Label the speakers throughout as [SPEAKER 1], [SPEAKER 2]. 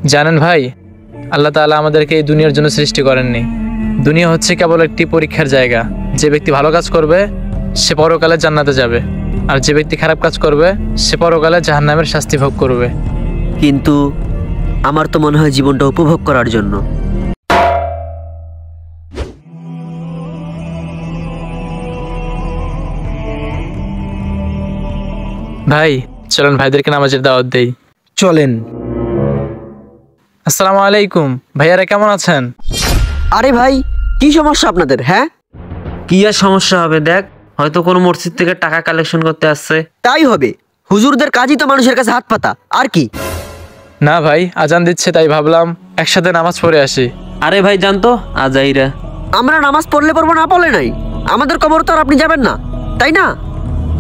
[SPEAKER 1] জানেন ভাই, আল্লাহ তাআলা আমাদেরকে এই দুনিয়ার জন্য সৃষ্টি করেননি। দুনিয়া হচ্ছে কেবল একটি পরীক্ষার জায়গা। যে ব্যক্তি ভালো কাজ করবে সে পরকালে জান্নাতে যাবে, আর যে ব্যক্তি খারাপ কাজ করবে সে পরকালে জাহান্নামের শাস্তি ভোগ করবে।
[SPEAKER 2] কিন্তু আমার তো মনে হয় জীবনটা উপভোগ করার জন্য।
[SPEAKER 1] ভাই চলেন ভাইদেরকে নামাজের দাওয়াত দেই।
[SPEAKER 3] চলেন।
[SPEAKER 1] আসসালামু আলাইকুম ভাইয়ারা, কেমন আছেন?
[SPEAKER 2] আরে ভাই, কি সমস্যা আপনাদের? হ্যাঁ,
[SPEAKER 4] কি আর সমস্যা হবে, দেখ হয়তো কোনো মসজিদ থেকে টাকা কালেকশন করতে আসছে।
[SPEAKER 2] তাই হবে। হুজুরদের কাজই তো মানুষের কাছে হাত পাতা, আর কি?
[SPEAKER 1] না ভাই, আজান দিচ্ছে তাই ভাবলাম একসাথে নামাজ পড়ে আসি।
[SPEAKER 4] আরে ভাই জানতো আজাইরা।
[SPEAKER 2] আমরা নামাজ পড়লে পড়বো, না পড়লে নাই। আমাদের কবর তো আর আপনি যাবেন না, তাই না?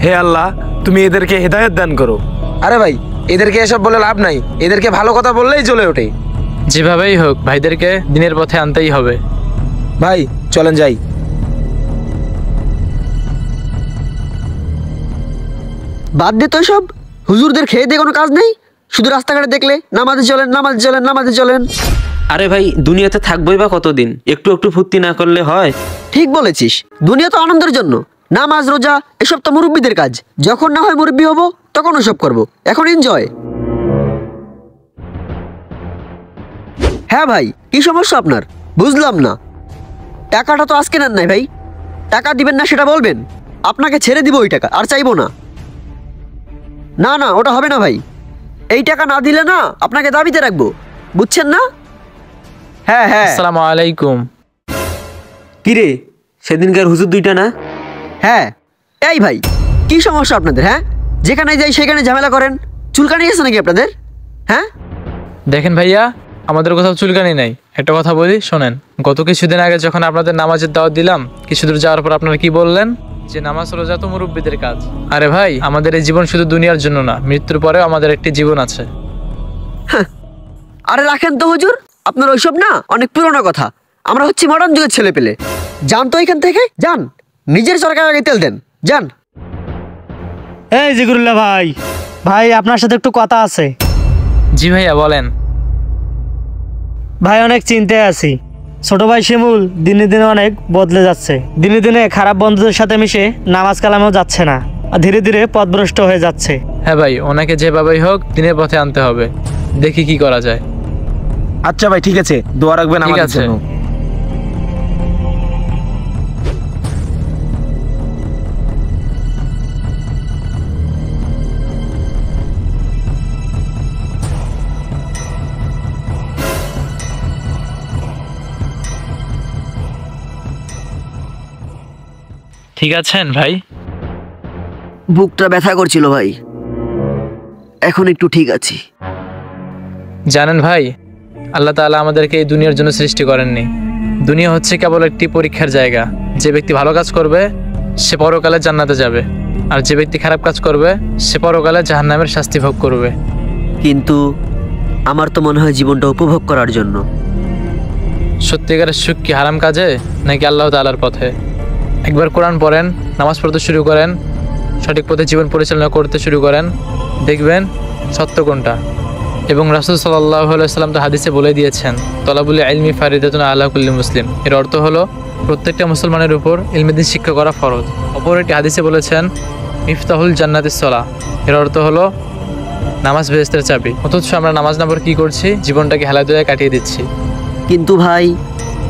[SPEAKER 3] হে আল্লাহ, তুমি এদেরকে হেদায়েত দান করো। আরে ভাই, এদেরকে এসব বলে লাভ নাই, এদেরকে ভালো কথা বললেই চলে ওঠে।
[SPEAKER 1] যেভাবেই হোক ভাইদেরকে দিনের পথে আনতেই হবে।
[SPEAKER 3] ভাই চলেন যাই।
[SPEAKER 2] বাদ দে তো সব। হুজুরদের খেয়ে দিয়ে কোনো কাজ নেই, শুধু রাস্তাঘাটে দেখলে নামাজে চলেন, নামাজে চলেন, নামাজে চলেন।
[SPEAKER 4] আরে ভাই, দুনিয়াতে থাকবোই বা কতদিন? একটু একটু ফুর্তি না করলে হয়?
[SPEAKER 2] ঠিক বলেছিস, দুনিয়া তো আনন্দের জন্য। নামাজ রোজা এসব তো মুরব্বীদের কাজ। যখন না হয় মুরব্বী হবো তখন ওসব করবো, এখন এনজয়। হ্যাঁ ভাই, কি সমস্যা আপনার? বুঝলাম না। টাকাটা তো আজকে নেন নাই ভাই, টাকা দিবেন না সেটা বলবেন। আপনাকে ছেড়ে দিব ওই টাকা, আর চাইবো না। না না, ওটা হবে না ভাই। এই টাকা না দিলে না আপনাকে দাবিতে রাখবো, বুঝছেন না? হ্যাঁ হ্যাঁ।
[SPEAKER 1] আসসালামু আলাইকুম।
[SPEAKER 4] কিরে, সেদিনকার হুজুর দুইটা না?
[SPEAKER 2] হ্যাঁ। এই ভাই, কি সমস্যা আপনাদের? হ্যাঁ, যেখানে যাই সেখানে ঝামেলা করেন। চুলকানি আছে নাকি আপনাদের? হ্যাঁ
[SPEAKER 1] দেখেন ভাইয়া, আমাদের কোথাও চুলকানি নাই। একটা কথা বলি শোনেন, গত কিছুদিন আগে যখন আপনাদের নামাজের দাওয়াত দিলাম, কিছু দূর যাওয়ার পর আপনারা কি বললেন? যে নামাজ রোজা তো মুরব্বীদের কাজ। আরে ভাই, আমাদের এই জীবন শুধু দুনিয়ার জন্য না, মৃত্যুর পরেও আমাদের একটি জীবন আছে।
[SPEAKER 2] আরে রাখেন তো হুজুর, আপনার ওইসব না অনেক পুরোনো কথা। আমরা হচ্ছি মডার্ন যুগের ছেলে পেলে। যান তো এখান থেকে, যান। নিজের সরকার আগে তেল দেন, যান।
[SPEAKER 5] এই জিগরুল্লাহ ভাই, ভাই আপনার সাথে একটু কথা আছে।
[SPEAKER 1] জি ভাইয়া বলেন।
[SPEAKER 5] ভাই অনেক চিন্তায় আছি। ছোট ভাই শিমুল দিনে দিনে অনেক বদলে যাচ্ছে। দিনে দিনে খারাপ বন্ধুদের সাথে মিশে নামাজ কালামেও যাচ্ছে না, আর ধীরে ধীরে পথভ্রষ্ট হয়ে যাচ্ছে।
[SPEAKER 1] হ্যাঁ ভাই, ওনাকে যেভাবেই হোক দিনের পথে আনতে হবে। দেখি কি করা যায়।
[SPEAKER 3] আচ্ছা ভাই, ঠিক আছে, দোয়া রাখবেন
[SPEAKER 1] ঠিক
[SPEAKER 3] আমাদের
[SPEAKER 1] আছে।
[SPEAKER 3] জন্য।
[SPEAKER 1] ঠিক আছেন ভাই?
[SPEAKER 2] বুকটা ব্যথা করছিল ভাই, এখন একটু ঠিক আছি।
[SPEAKER 1] জানেন ভাই, আল্লাহ তাআলা আমাদেরকে এই দুনিয়ার জন্য সৃষ্টি করেননি। দুনিয়া হচ্ছে কেবল একটি পরীক্ষার জায়গা। যে ব্যক্তি ভালো কাজ করবে সে পরকালে জান্নাতে যাবে, আর যে ব্যক্তি খারাপ কাজ করবে সে পরকালে জাহান্নামের শাস্তি ভোগ করবে।
[SPEAKER 2] কিন্তু আমার তো মনে হয় জীবনটা উপভোগ করার জন্য।
[SPEAKER 1] সত্যিকারের সুখ কি হারাম কাজে নাকি আল্লাহ তাআলার পথে? একবার কোরআন পড়েন, নামাজ পড়তে শুরু করেন, সঠিক পথে জীবন পরিচালনা করতে শুরু করেন, দেখবেন সত্য কোনটা। এবং রাসূল সাল্লাল্লাহু আলাইহি সাল্লাম তো হাদিসে বলে দিয়েছেন, তলাবুল ইলমি ফারিদাতুন আলা কুল্লি মুসলিম। এর অর্থ হলো প্রত্যেকটা মুসলমানের উপর ইলমেদিন শিক্ষা করা ফরজ। অপর একটি হাদিসে বলেছেন মিফতাহুল জান্নাতিস সালাহ। এর অর্থ হলো নামাজ বেহেশতের চাবি। অথচ আমরা নামাজ না পড়ে কী করছি? জীবনটাকে হেলাদুলায় কাটিয়ে দিচ্ছি।
[SPEAKER 2] কিন্তু ভাই,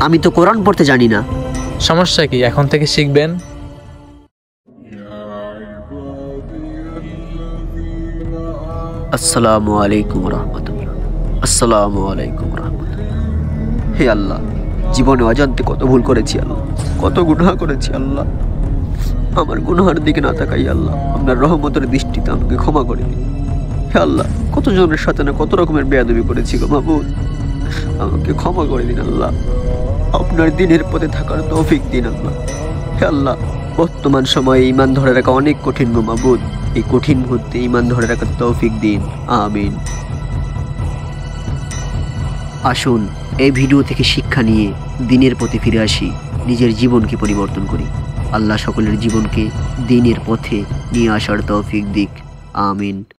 [SPEAKER 2] আমি তো কোরআন পড়তে জানি না।
[SPEAKER 1] সমস্যা কি? এখন থেকে শিখবেন।
[SPEAKER 2] আসসালামু আলাইকুম রহমতুল্লাহ। আসসালামু আলাইকুম রহমতুল্লাহ। হে আল্লাহ, জীবনে অজান্তে কত ভুল করেছি আল্লাহ, কত গুনাহ করেছি আল্লাহ। আমার গুনাহের দিকে না তাকাই আল্লাহ, আপনার রহমতের দৃষ্টিতে আমাকে ক্ষমা করে দিন। হে আল্লাহ, কত জনের সাথে না কত রকমের বেয়াদবি করেছি গো মাবুদ, আমাকে ক্ষমা করে দিন আল্লাহ। আপনার দিনের পথে থাকার তৌফিক দিন আল্লাহ। হে আল্লাহ, বর্তমান সময়ে ঈমান ধরে রাখা অনেক কঠিন গো মাবুদ, এই কঠিন মুহূর্তে ঈমান ধরে রাখার তৌফিক দিন, আমিন। আসুন এই ভিডিও থেকে শিক্ষা নিয়ে দিনের পথে ফিরে আসি, নিজের জীবনকে পরিবর্তন করি। আল্লাহ সকলের জীবনকে দিনের পথে নিয়ে আসার তৌফিক দিক, আমিন।